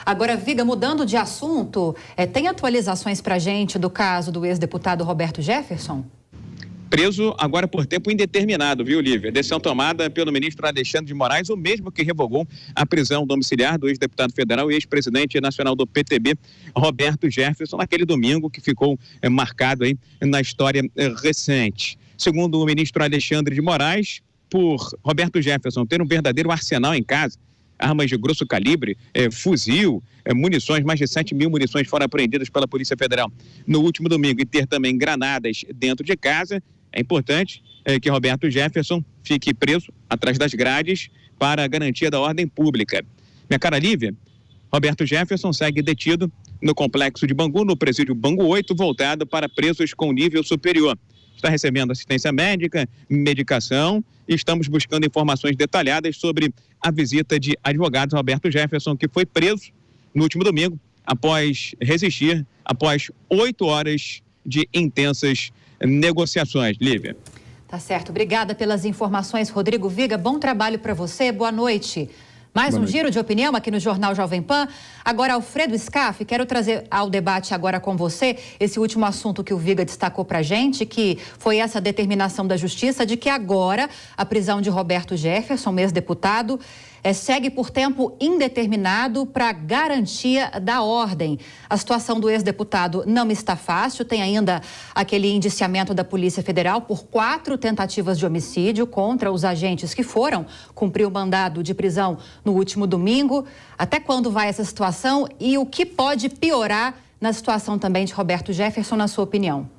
Agora, Viga, mudando de assunto, tem atualizações para a gente do caso do ex-deputado Roberto Jefferson? Preso agora por tempo indeterminado, viu, Lívia? Decisão tomada pelo ministro Alexandre de Moraes, o mesmo que revogou a prisão domiciliar do ex-deputado federal e ex-presidente nacional do PTB, Roberto Jefferson, naquele domingo que ficou marcado aí na história recente. Segundo o ministro Alexandre de Moraes, por Roberto Jefferson ter um verdadeiro arsenal em casa, armas de grosso calibre, fuzil, munições, mais de 7 mil munições foram apreendidas pela Polícia Federal no último domingo, e ter também granadas dentro de casa. É importante que Roberto Jefferson fique preso atrás das grades para a garantia da ordem pública. Minha cara Lívia, Roberto Jefferson segue detido no complexo de Bangu, no presídio Bangu 8, voltado para presos com nível superior. Está recebendo assistência médica, medicação, e estamos buscando informações detalhadas sobre a visita de advogados Roberto Jefferson, que foi preso no último domingo após resistir, após 8 horas de intensas negociações. Lívia. Tá certo. Obrigada pelas informações, Rodrigo Viga. Bom trabalho para você. Boa noite. Mais um giro de opinião aqui no Jornal Jovem Pan. Agora, Alfredo Scaff, quero trazer ao debate agora com você esse último assunto que o Viga destacou para a gente, que foi essa determinação da Justiça de que agora a prisão de Roberto Jefferson, ex-deputado, segue por tempo indeterminado para garantia da ordem. A situação do ex-deputado não está fácil, tem ainda aquele indiciamento da Polícia Federal por 4 tentativas de homicídio contra os agentes que foram cumprir o mandado de prisão no último domingo. Até quando vai essa situação e o que pode piorar na situação também de Roberto Jefferson, na sua opinião?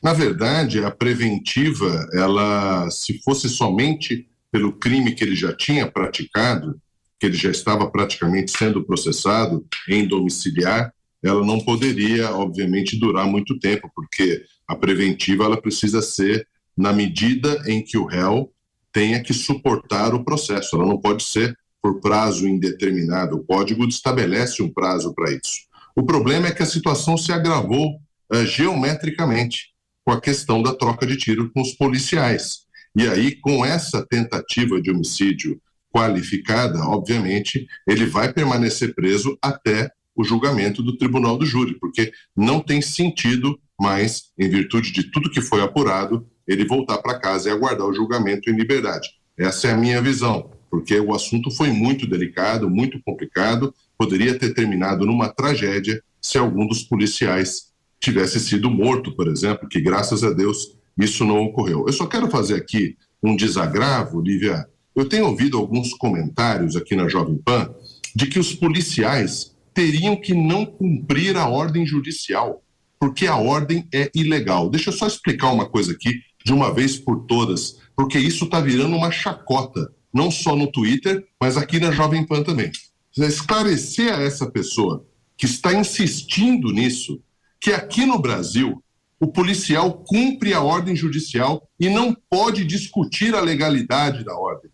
Na verdade, a preventiva, ela, se fosse somente pelo crime que ele já tinha praticado, que ele já estava praticamente sendo processado em domiciliar, ela não poderia, obviamente, durar muito tempo, porque a preventiva ela precisa ser na medida em que o réu tenha que suportar o processo. Ela não pode ser por prazo indeterminado. O Código estabelece um prazo para isso. O problema é que a situação se agravou geometricamente com a questão da troca de tiro com os policiais. E aí, com essa tentativa de homicídio qualificada, obviamente, ele vai permanecer preso até o julgamento do Tribunal do Júri, porque não tem sentido mais, em virtude de tudo que foi apurado, ele voltar para casa e aguardar o julgamento em liberdade. Essa é a minha visão, porque o assunto foi muito delicado, muito complicado, poderia ter terminado numa tragédia se algum dos policiais tivesse sido morto, por exemplo, que graças a Deus isso não ocorreu. Eu só quero fazer aqui um desagravo, Lívia. Eu tenho ouvido alguns comentários aqui na Jovem Pan de que os policiais teriam que não cumprir a ordem judicial, porque a ordem é ilegal. Deixa eu só explicar uma coisa aqui, de uma vez por todas, porque isso está virando uma chacota, não só no Twitter, mas aqui na Jovem Pan também. Esclarecer a essa pessoa que está insistindo nisso, que aqui no Brasil o policial cumpre a ordem judicial e não pode discutir a legalidade da ordem.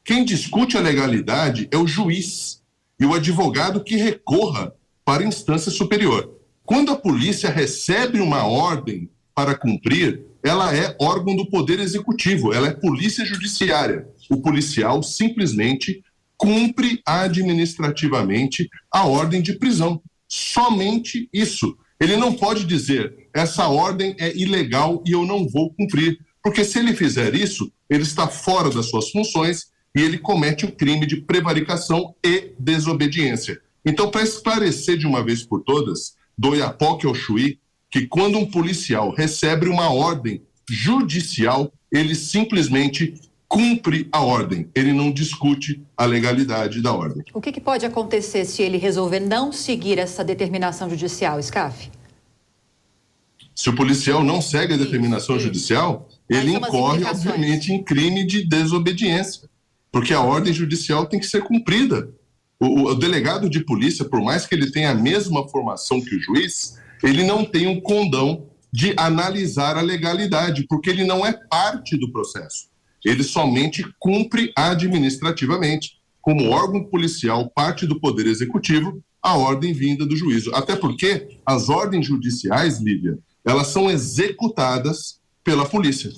Quem discute a legalidade é o juiz e o advogado que recorra para a instância superior. Quando a polícia recebe uma ordem para cumprir, ela é órgão do Poder Executivo, ela é polícia judiciária. O policial simplesmente cumpre administrativamente a ordem de prisão. Somente isso. Ele não pode dizer, essa ordem é ilegal e eu não vou cumprir. Porque se ele fizer isso, ele está fora das suas funções e ele comete o crime de prevaricação e desobediência. Então, para esclarecer de uma vez por todas, do Iapoque ao Chuí, que quando um policial recebe uma ordem judicial, ele simplesmente cumpre a ordem, ele não discute a legalidade da ordem. O que pode acontecer se ele resolver não seguir essa determinação judicial, Scaff? Se o policial não segue a determinação judicial, ele incorre, obviamente, em crime de desobediência, porque a ordem judicial tem que ser cumprida. O delegado de polícia, por mais que ele tenha a mesma formação que o juiz, ele não tem um condão de analisar a legalidade, porque ele não é parte do processo. Ele somente cumpre administrativamente, como órgão policial, parte do Poder Executivo, a ordem vinda do juízo. Até porque as ordens judiciais, Lívia, elas são executadas pela polícia.